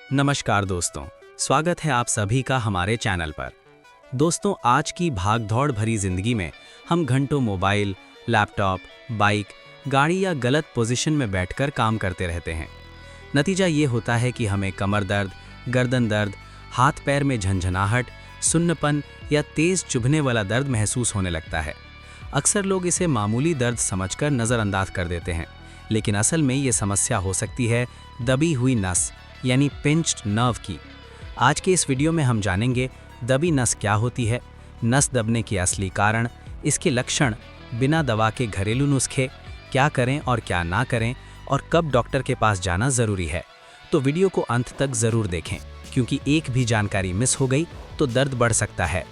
नमस्कार दोस्तों, स्वागत है आप सभी का हमारे चैनल पर। दोस्तों, आज की भागदौड़ भरी जिंदगी में हम घंटों मोबाइल, लैपटॉप, बाइक, गाड़ी या गलत पोजीशन में बैठकर काम करते रहते हैं। नतीजा ये होता है कि हमें कमर दर्द, गर्दन दर्द, हाथ पैर में झंझनाहट, सुन्नपन या तेज चुभने वाला दर्द महसूस होने लगता है। अक्सर लोग इसे मामूली दर्द समझकर नज़रअंदाज कर देते हैं, लेकिन असल में ये समस्या हो सकती है दबी हुई नस यानी पिंच्ड नर्व की। आज के इस वीडियो में हम जानेंगे दबी नस क्या होती है, नस दबने के असली कारण, इसके लक्षण, बिना दवा के घरेलू नुस्खे, क्या करें और क्या ना करें, और कब डॉक्टर के पास जाना ज़रूरी है। तो वीडियो को अंत तक ज़रूर देखें, क्योंकि एक भी जानकारी मिस हो गई तो दर्द बढ़ सकता है।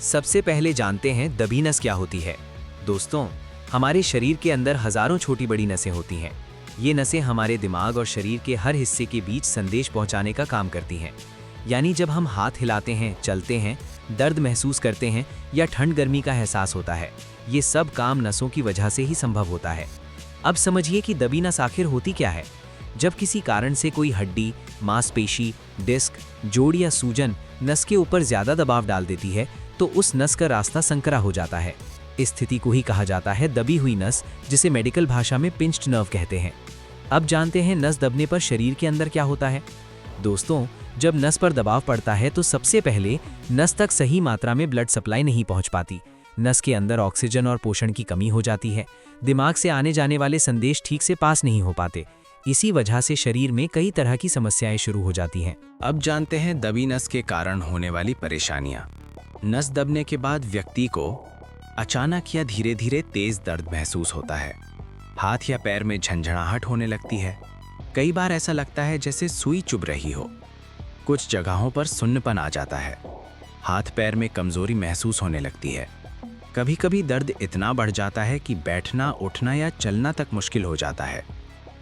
सबसे पहले जानते हैं दबी नस क्या होती है। दोस्तों, हमारे शरीर के अंदर हजारों छोटी बड़ी नसें होती हैं। ये नसें हमारे दिमाग और शरीर के हर हिस्से के बीच संदेश पहुंचाने का काम करती हैं। यानी जब हम हाथ हिलाते हैं, चलते हैं, दर्द महसूस करते हैं या ठंड गर्मी का एहसास होता है, ये सब काम नसों की वजह से ही संभव होता है। अब समझिए कि दबी नस आखिर होती क्या है। जब किसी कारण से कोई हड्डी, मांसपेशी, डिस्क, जोड़ या सूजन नस के ऊपर ज्यादा दबाव डाल देती है, तो उस नस का रास्ता संकरा हो जाता है। इस स्थिति को ही कहा जाता है दबी हुई नस, जिसे मेडिकल भाषा में पिंच्ड नर्व कहते हैं। अब जानते हैं नस दबने पर शरीर के अंदर क्या होता है। दोस्तों, जब नस पर दबाव पड़ता है तो सबसे पहले नस तक सही मात्रा में ब्लड सप्लाई नहीं पहुंच पाती। नस के अंदर ऑक्सीजन और पोषण की कमी हो जाती है। दिमाग से आने जाने वाले संदेश ठीक से पास नहीं हो पाते। इसी वजह से शरीर में कई तरह की समस्याएं शुरू हो जाती हैं। अब जानते हैं दबी नस के कारण होने वाली परेशानियां। नस दबने के बाद व्यक्ति को अचानक या धीरे धीरे तेज दर्द महसूस होता है। हाथ या पैर में झंझनाहट होने लगती है। कई बार ऐसा लगता है जैसे सुई चुभ रही हो। कुछ जगहों पर सुन्नपन आ जाता है। हाथ पैर में कमजोरी महसूस होने लगती है। कभी कभी दर्द इतना बढ़ जाता है कि बैठना, उठना या चलना तक मुश्किल हो जाता है।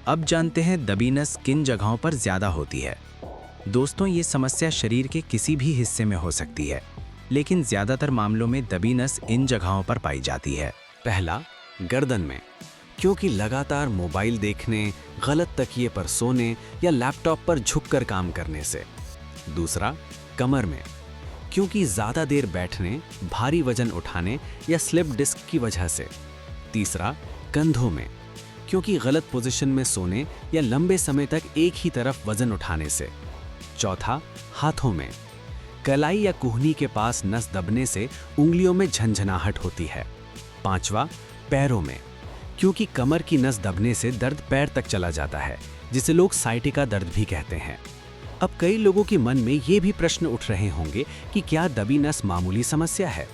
अब जानते हैं दबी नस किन जगहों पर ज्यादा होती है। दोस्तों, ये समस्या शरीर के किसी भी हिस्से में हो सकती है, लेकिन ज्यादातर मामलों में दबी नस इन जगहों पर पाई जाती है। पहला, गर्दन में, क्योंकि लगातार मोबाइल देखने, गलत तकिए पर सोने या लैपटॉप पर झुककर काम करने से। दूसरा, कमर में, क्योंकि ज़्यादा देर बैठने, भारी वजन उठाने या स्लिप डिस्क की वजह से। तीसरा, कंधों में, क्योंकि गलत पोजीशन में सोने या लंबे समय तक एक ही तरफ वजन उठाने से। चौथा, हाथों में, कलाई या कुहनी के पास नस दबने से उंगलियों में झंझनाहट होती है। पांचवा, पैरों में, क्योंकि कमर की नस दबने से दर्द पैर तक चला जाता है, जिसे लोग साइटिका दर्द भी कहते हैं। अब कई लोगों के मन में ये भी प्रश्न उठ रहे होंगे कि क्या दबी नस मामूली समस्या है।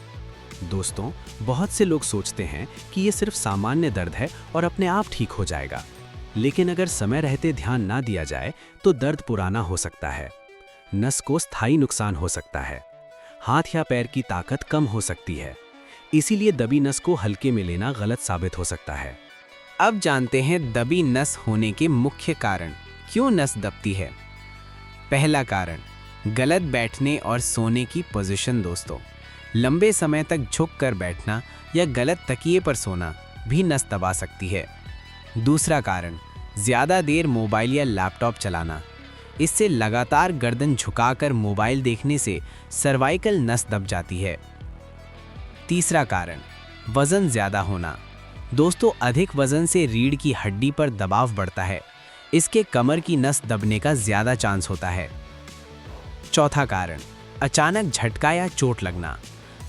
दोस्तों, बहुत से लोग सोचते हैं कि ये सिर्फ सामान्य दर्द है और अपने आप ठीक हो जाएगा, लेकिन अगर समय रहते ध्यान ना दिया जाए तो दर्द पुराना हो सकता है। नस को स्थायी नुकसान हो सकता है। हाथ या पैर की ताकत कम हो सकती है। इसीलिए दबी नस को हल्के में लेना गलत साबित हो सकता है। अब जानते हैं दबी नस होने के मुख्य कारण, क्यों नस दबती है। पहला कारण, गलत बैठने और सोने की पोजीशन। दोस्तों, लंबे समय तक झुककर बैठना या गलत तकिए पर सोना भी नस दबा सकती है। दूसरा कारण, ज़्यादा देर मोबाइल या लैपटॉप चलाना। इससे लगातार गर्दन झुकाकर मोबाइल देखने से सर्वाइकल नस दब जाती है। तीसरा कारण, वजन ज़्यादा होना। दोस्तों, अधिक वजन से रीढ़ की हड्डी पर दबाव बढ़ता है। इसके कमर की नस दबने का ज़्यादा चांस होता है। चौथा कारण, अचानक झटका या चोट लगना।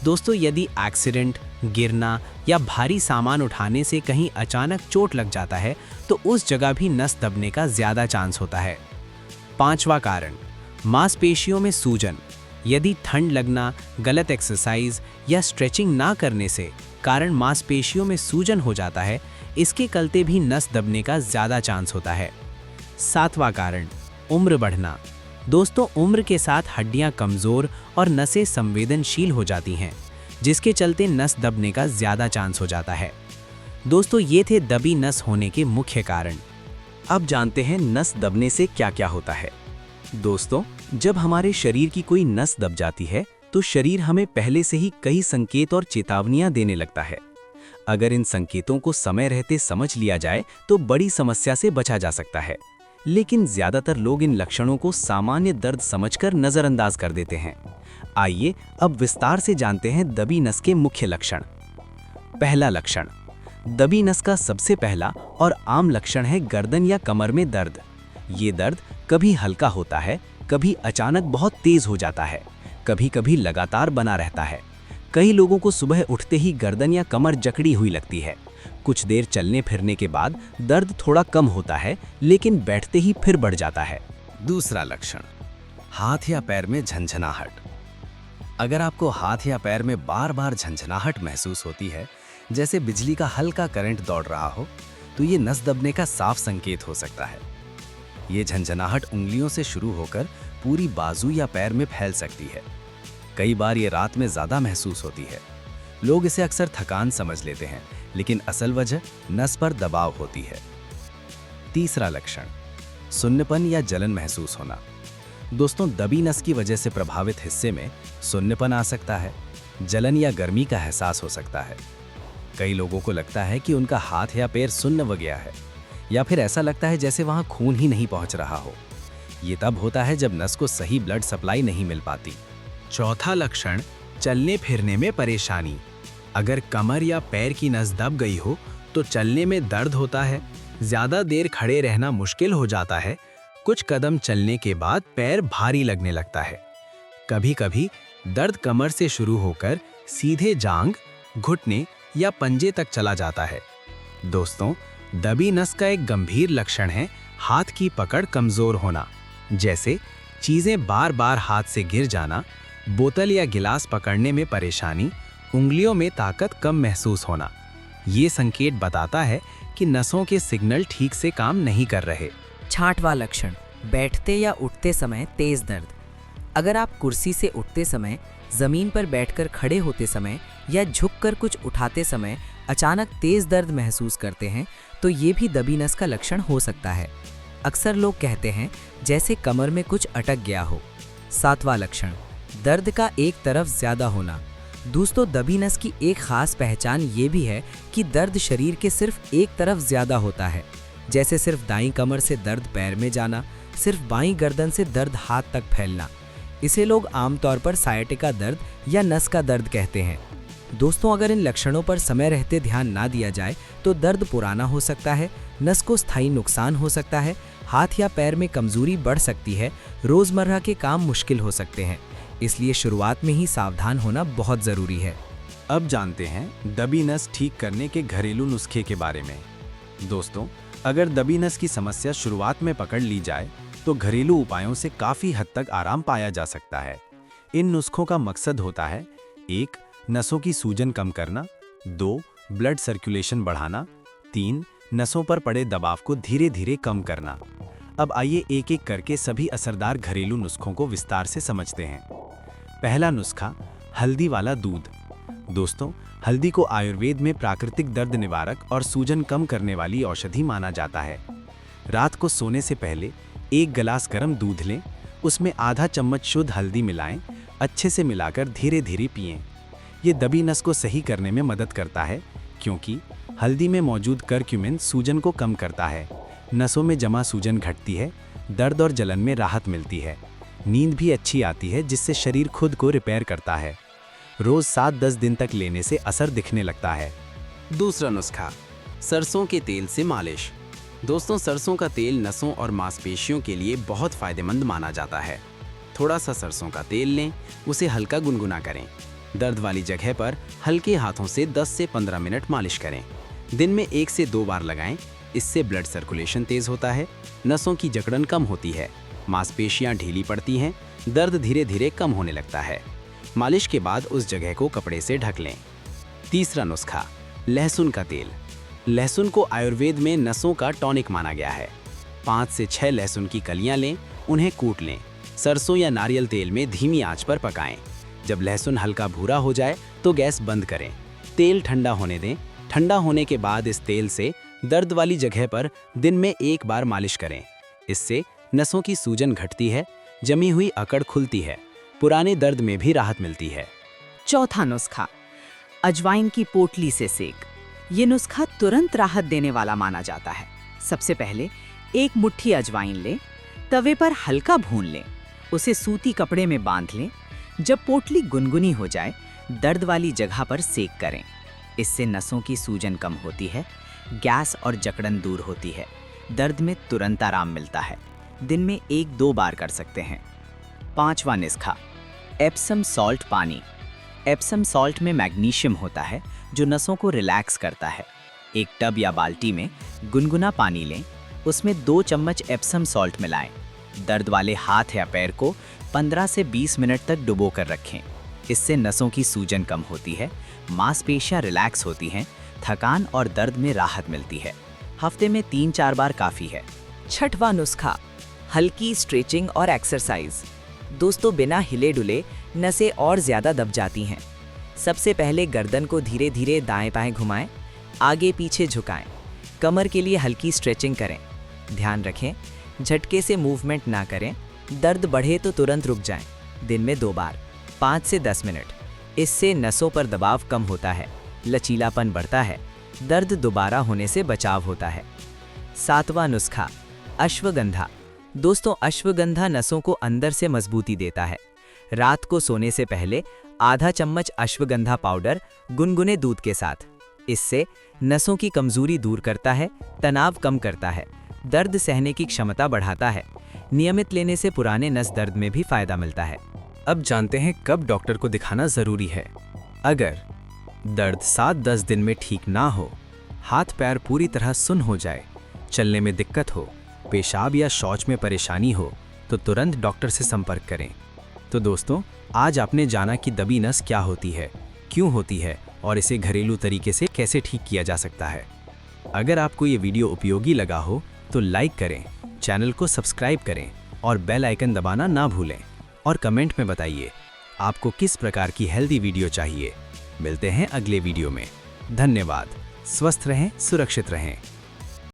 दोस्तों, यदि एक्सीडेंट, गिरना या भारी सामान उठाने से कहीं अचानक चोट लग जाता है तो उस जगह भी नस दबने का ज़्यादा चांस होता है। पांचवा कारण, मांसपेशियों में सूजन। यदि ठंड लगना, गलत एक्सरसाइज या स्ट्रेचिंग ना करने से कारण मांसपेशियों में सूजन हो जाता है, इसके चलते भी नस दबने का ज़्यादा चांस होता है। सातवां कारण, उम्र बढ़ना। दोस्तों, उम्र के साथ हड्डियां कमज़ोर और नसें संवेदनशील हो जाती हैं, जिसके चलते नस दबने का ज़्यादा चांस हो जाता है। दोस्तों, ये थे दबी नस होने के मुख्य कारण। अब जानते हैं नस दबने से क्या क्या होता है। दोस्तों, जब हमारे शरीर की कोई नस दब जाती है तो शरीर हमें पहले से ही कई संकेत और चेतावनियां देने लगता है। अगर इन संकेतों को समय रहते समझ लिया जाए तो बड़ी समस्या से बचा जा सकता है। लेकिन ज़्यादातर लोग इन लक्षणों को सामान्य दर्द समझकर नज़रअंदाज कर देते हैं। आइए अब विस्तार से जानते हैं दबी नस के मुख्य लक्षण। पहला लक्षण, दबी नस का सबसे पहला और आम लक्षण है गर्दन या कमर में दर्द। ये दर्द कभी हल्का होता है, कभी अचानक बहुत तेज हो जाता है, कभी कभी लगातार बना रहता है। कई लोगों को सुबह उठते ही गर्दन या कमर जकड़ी हुई लगती है। कुछ देर चलने फिरने के बाद दर्द थोड़ा कम होता है, लेकिन बैठते ही फिर बढ़ जाता है। दूसरा लक्षण, हाथ या पैर में झंझनाहट। अगर आपको हाथ या पैर में बार बार झंझनाहट महसूस होती है, जैसे बिजली का हल्का करंट दौड़ रहा हो, तो ये नस दबने का साफ संकेत हो सकता है। ये झंझनाहट उंगलियों से शुरू होकर पूरी बाजू या पैर में फैल सकती है। कई बार ये रात में ज़्यादा महसूस होती है। लोग इसे अक्सर थकान समझ लेते हैं, लेकिन असल वजह नस पर दबाव होती है। तीसरा लक्षण, सुन्नपन या जलन महसूस होना। दोस्तों, दबी नस की वजह से प्रभावित हिस्से में सुन्नपन आ सकता है, जलन या गर्मी का एहसास हो सकता है। कई लोगों को लगता है कि उनका हाथ या पैर सुन्न हो गया है, या फिर ऐसा लगता है जैसे वहां खून ही नहीं पहुंच रहा हो। ये तब होता है जब नस को सही ब्लड सप्लाई नहीं मिल पाती। चौथा लक्षण, चलने फिरने में परेशानी। अगर कमर या पैर की नस दब गई हो तो चलने में दर्द होता है, ज़्यादा देर खड़े रहना मुश्किल हो जाता है, कुछ कदम चलने के बाद पैर भारी लगने लगता है। कभी कभी दर्द कमर से शुरू होकर सीधे जांघ, घुटने या पंजे तक चला जाता है। दोस्तों, दबी नस का एक गंभीर लक्षण है हाथ की पकड़ कमज़ोर होना, जैसे चीज़ें बार बार हाथ से गिर जाना, बोतल या गिलास पकड़ने में परेशानी, उंगलियों में ताकत कम महसूस होना। ये संकेत बताता है कि नसों के सिग्नल ठीक से काम नहीं कर रहे। छांटवा लक्षण, बैठते या उठते समय तेज दर्द। अगर आप कुर्सी से उठते समय, जमीन पर बैठकर खड़े होते समय या झुककर कुछ उठाते समय अचानक तेज दर्द महसूस करते हैं, तो ये भी दबी नस का लक्षण हो सकता है। अक्सर लोग कहते हैं जैसे कमर में कुछ अटक गया हो। सातवां लक्षण, दर्द का एक तरफ ज्यादा होना। दोस्तों, दबी नस की एक खास पहचान ये भी है कि दर्द शरीर के सिर्फ एक तरफ ज्यादा होता है, जैसे सिर्फ दाईं कमर से दर्द पैर में जाना, सिर्फ बाईं गर्दन से दर्द हाथ तक फैलना। इसे लोग आमतौर पर सायटिका दर्द या नस का दर्द कहते हैं। दोस्तों, अगर इन लक्षणों पर समय रहते ध्यान ना दिया जाए तो दर्द पुराना हो सकता है, नस को स्थायी नुकसान हो सकता है, हाथ या पैर में कमजोरी बढ़ सकती है, रोजमर्रा के काम मुश्किल हो सकते हैं। इसलिए शुरुआत में ही सावधान होना बहुत जरूरी है। अब जानते हैं दबी नस ठीक करने के घरेलू नुस्खे के बारे में। दोस्तों, अगर दबी नस की समस्या शुरुआत में पकड़ ली जाए तो घरेलू उपायों से काफ़ी हद तक आराम पाया जा सकता है। इन नुस्खों का मकसद होता है: 1. नसों की सूजन कम करना, 2. ब्लड सर्कुलेशन बढ़ाना, 3. नसों पर पड़े दबाव को धीरे धीरे कम करना। अब आइए एक एक करके सभी असरदार घरेलू नुस्खों को विस्तार से समझते हैं। पहला नुस्खा, हल्दी वाला दूध। दोस्तों, हल्दी को आयुर्वेद में प्राकृतिक दर्द निवारक और सूजन कम करने वाली औषधि माना जाता है। रात को सोने से पहले 1 गिलास गर्म दूध लें, उसमें आधा चम्मच शुद्ध हल्दी मिलाएं, अच्छे से मिलाकर धीरे धीरे पिएं। ये दबी नस को सही करने में मदद करता है, क्योंकि हल्दी में मौजूद करक्यूमिन सूजन को कम करता है। नसों में जमा सूजन घटती है, दर्द और जलन में राहत मिलती है, नींद भी अच्छी आती है, जिससे शरीर खुद को रिपेयर करता है। रोज 7-10 दिन तक लेने से असर दिखने लगता है। दूसरा नुस्खा, सरसों के तेल से मालिश। दोस्तों, सरसों का तेल नसों और मांसपेशियों के लिए बहुत फायदेमंद माना जाता है। थोड़ा सा सरसों का तेल लें, उसे हल्का गुनगुना करें। दर्द वाली जगह पर हल्के हाथों से 10 से 15 मिनट मालिश करें। दिन में 1 से 2 बार लगाएं। इससे ब्लड सर्कुलेशन तेज होता है, नसों की जकड़न कम होती है, मांसपेशियां ढीली पड़ती हैं, दर्द धीरे धीरे कम होने लगता है। मालिश के बाद उस जगह को कपड़े से ढक लें। तीसरा नुस्खा, लहसुन का तेल। लहसुन को आयुर्वेद में नसों का टॉनिक माना गया है। 5 से 6 लहसुन की कलियां लें, उन्हें कूट लें, सरसों या नारियल तेल में धीमी आंच पर पकाएं। जब लहसुन हल्का भूरा हो जाए तो गैस बंद करें। तेल ठंडा होने दें। ठंडा होने के बाद इस तेल से दर्द वाली जगह पर दिन में 1 बार मालिश करें। इससे नसों की सूजन घटती है, जमी हुई अकड़ खुलती है, पुराने दर्द में भी राहत मिलती है। चौथा नुस्खा, अजवाइन की पोटली से सेक। ये नुस्खा तुरंत राहत देने वाला माना जाता है। सबसे पहले एक मुट्ठी अजवाइन लें, तवे पर हल्का भून लें, उसे सूती कपड़े में बांध लें। जब पोटली गुनगुनी हो जाए, दर्द वाली जगह पर सेक करें। इससे नसों की सूजन कम होती है, गैस और जकड़न दूर होती है, दर्द में तुरंत आराम मिलता है। दिन में 1-2 बार कर सकते हैं। 5वां नुस्खा, एप्सम सॉल्ट पानी। एप्सम सॉल्ट में मैग्नीशियम होता है जो नसों को रिलैक्स करता है। एक टब या बाल्टी में गुनगुना पानी लें, उसमें 2 चम्मच एप्सम सॉल्ट मिलाएं। दर्द वाले हाथ या पैर को 15 से 20 मिनट तक डुबो कर रखें। इससे नसों की सूजन कम होती है, मांसपेशियां रिलैक्स होती हैं, थकान और दर्द में राहत मिलती है। हफ्ते में 3-4 बार काफ़ी है। 6वां नुस्खा, हल्की स्ट्रेचिंग और एक्सरसाइज। दोस्तों, बिना हिले डुले नसें और ज़्यादा दब जाती हैं। सबसे पहले गर्दन को धीरे धीरे दाएं बाएं घुमाएं, आगे पीछे झुकाएं। कमर के लिए हल्की स्ट्रेचिंग करें। ध्यान रखें, झटके से मूवमेंट ना करें। दर्द बढ़े तो तुरंत रुक जाएं। दिन में 2 बार, 5 से 10 मिनट। इससे नसों पर दबाव कम होता है, लचीलापन बढ़ता है, दर्द दोबारा होने से बचाव होता है। 7वां नुस्खा, अश्वगंधा। दोस्तों, अश्वगंधा नसों को अंदर से मजबूती देता है। रात को सोने से पहले आधा चम्मच अश्वगंधा पाउडर गुनगुने दूध के साथ। इससे नसों की कमजोरी दूर करता है, तनाव कम करता है, दर्द सहने की क्षमता बढ़ाता है। नियमित लेने से पुराने नस दर्द में भी फायदा मिलता है। अब जानते हैं कब डॉक्टर को दिखाना जरूरी है। अगर दर्द 7-10 दिन में ठीक ना हो, हाथ पैर पूरी तरह सुन्न हो जाए, चलने में दिक्कत हो, पेशाब या शौच में परेशानी हो, तो तुरंत डॉक्टर से संपर्क करें। तो दोस्तों, आज आपने जाना कि दबी नस क्या होती है, क्यों होती है और इसे घरेलू तरीके से कैसे ठीक किया जा सकता है। अगर आपको ये वीडियो उपयोगी लगा हो तो लाइक करें, चैनल को सब्सक्राइब करें और बेल आइकन दबाना ना भूलें। और कमेंट में बताइए आपको किस प्रकार की हेल्दी वीडियो चाहिए। मिलते हैं अगले वीडियो में। धन्यवाद। स्वस्थ रहें, सुरक्षित रहें।